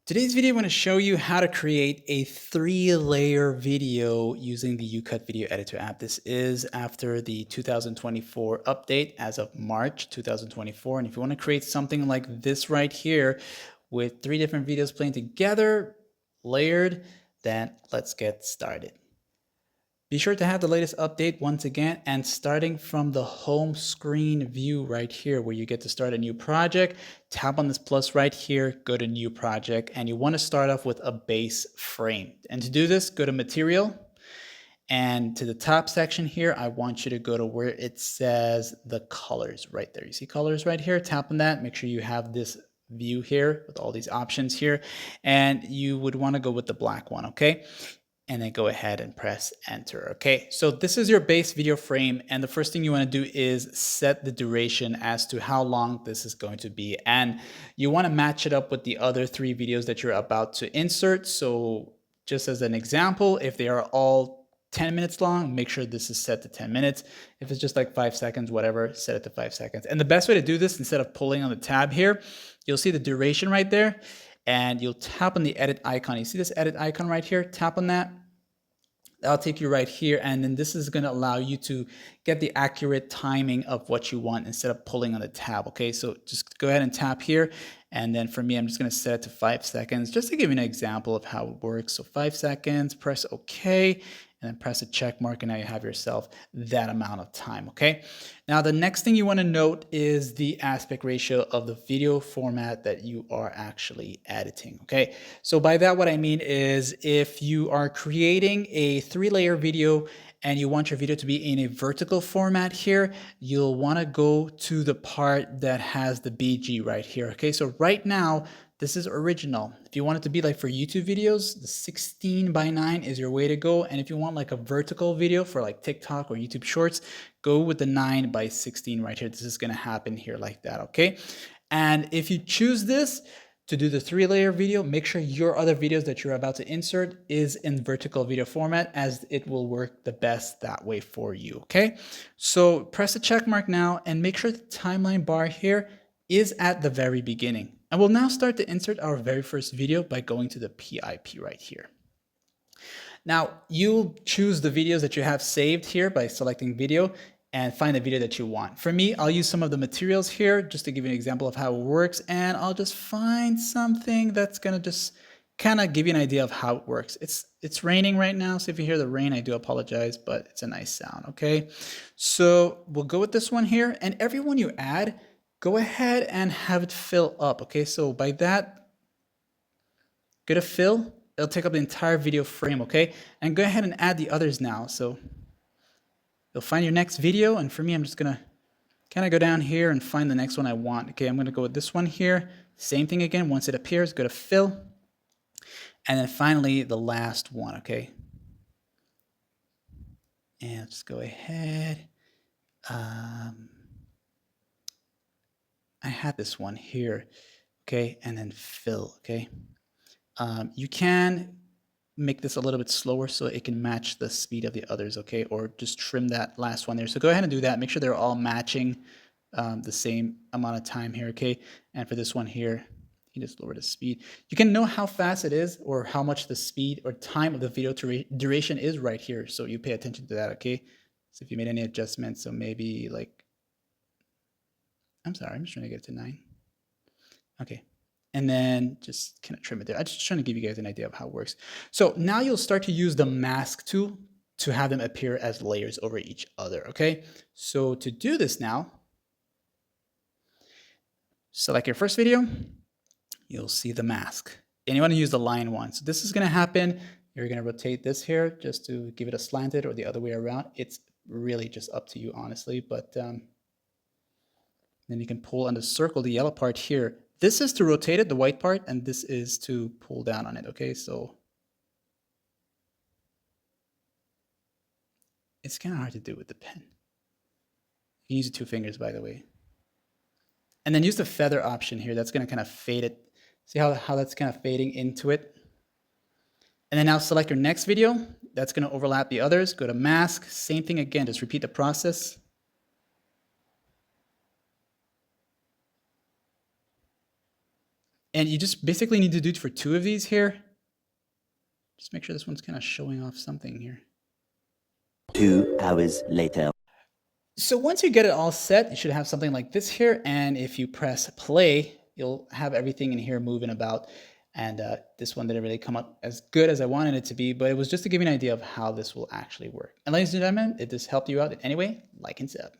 Today's video, I'm going to show you how to create a 3-layer video using the YouCut video editor app. This is after the 2024 update as of March 2024. And if you want to create something like this right here with 3 different videos playing together, layered, then let's get started. Be sure to have the latest update once again, and starting from the home screen view right here where you get to start a new project, tap on this plus right here, go to new project, and you want to start off with a base frame. And to do this, go to material, and to the top section here, I want you to go to where it says the colors right there. You see colors right here? Tap on that. Make sure you have this view here with all these options here, and you would want to go with the black one, okay? And then go ahead and press enter. Okay, so this is your base video frame, and the first thing you want to do is set the duration as to how long this is going to be, and you want to match it up with the other 3 videos that you're about to insert. So just as an example, if they are all 10 minutes long, make sure this is set to 10 minutes. If it's just like 5 seconds, whatever, set it to 5 seconds. And the best way to do this, instead of pulling on the tab here, you'll see the duration right there, and you'll tap on the edit icon. You see this edit icon right here? Tap on that. That'll take you right here, and then this is going to allow you to get the accurate timing of what you want instead of pulling on the tab. Okay, so just go ahead and tap here, and then for me, I'm just going to set it to 5 seconds just to give you an example of how it works. So 5 seconds, press OK, and then press a check mark, and now you have yourself that amount of time. Okay, now the next thing you want to note is the aspect ratio of the video format that you are actually editing. Okay, so by that, what I mean is if you are creating a 3-layer video and you want your video to be in a vertical format here, you'll want to go to the part that has the BG right here. Okay, so right now, this is original. If you want it to be like for YouTube videos, the 16:9 is your way to go. And if you want like a vertical video for like TikTok or YouTube Shorts, go with the 9:16 right here. This is going to happen here like that, okay? And if you choose this to do the 3-layer video, make sure your other videos that you're about to insert is in vertical video format, as it will work the best that way for you, okay? So press the check mark now and make sure the timeline bar here is at the very beginning. And we'll now start to insert our very first video by going to the PIP right here. Now, you'll choose the videos that you have saved here by selecting video and find the video that you want. For me, I'll use some of the materials here just to give you an example of how it works, and I'll just find something that's gonna just kind of give you an idea of how it works. It's raining right now, so if you hear the rain, I do apologize, but it's a nice sound, okay? So we'll go with this one here, and every one you add, go ahead and have it fill up, okay? So by that, go to fill, it'll take up the entire video frame, okay? And go ahead and add the others now. So you'll find your next video, and for me, I'm just gonna kind of go down here and find the next one I want. Okay, I'm gonna go with this one here. Same thing again, once it appears, go to fill. And then finally, the last one, okay? And let's go ahead. I had this one here, okay? And then fill, okay? You can make this a little bit slower so it can match the speed of the others, okay? Or just trim that last one there. So go ahead and do that. Make sure they're all matching the same amount of time here, okay? And for this one here, you just lower the speed. You can know how fast it is or how much the speed or time of the video duration is right here. So you pay attention to that, okay? So if you made any adjustments, so maybe like, I'm sorry, I'm just trying to get it to 9. Okay. And then just kind of trim it there. I'm just trying to give you guys an idea of how it works. So now you'll start to use the mask tool to have them appear as layers over each other, okay? So to do this now, select your first video, you'll see the mask. And you want to use the line one. So this is going to happen. You're going to rotate this here just to give it a slanted, or the other way around. It's really just up to you, honestly. But then you can pull on the circle, the yellow part here. This is to rotate it, the white part, and this is to pull down on it, okay? So it's kind of hard to do with the pen. You can use the 2 fingers, by the way. And then use the feather option here. That's going to kind of fade it. See how that's kind of fading into it? And then now select your next video. That's going to overlap the others. Go to mask. Same thing again. Just repeat the process. And you just basically need to do it for 2 of these here. Just make sure this one's kind of showing off something here. 2 hours later. So once you get it all set, you should have something like this here. And if you press play, you'll have everything in here moving about. And this one didn't really come up as good as I wanted it to be, but it was just to give you an idea of how this will actually work. And ladies and gentlemen, if this helped you out in any way, like and sub.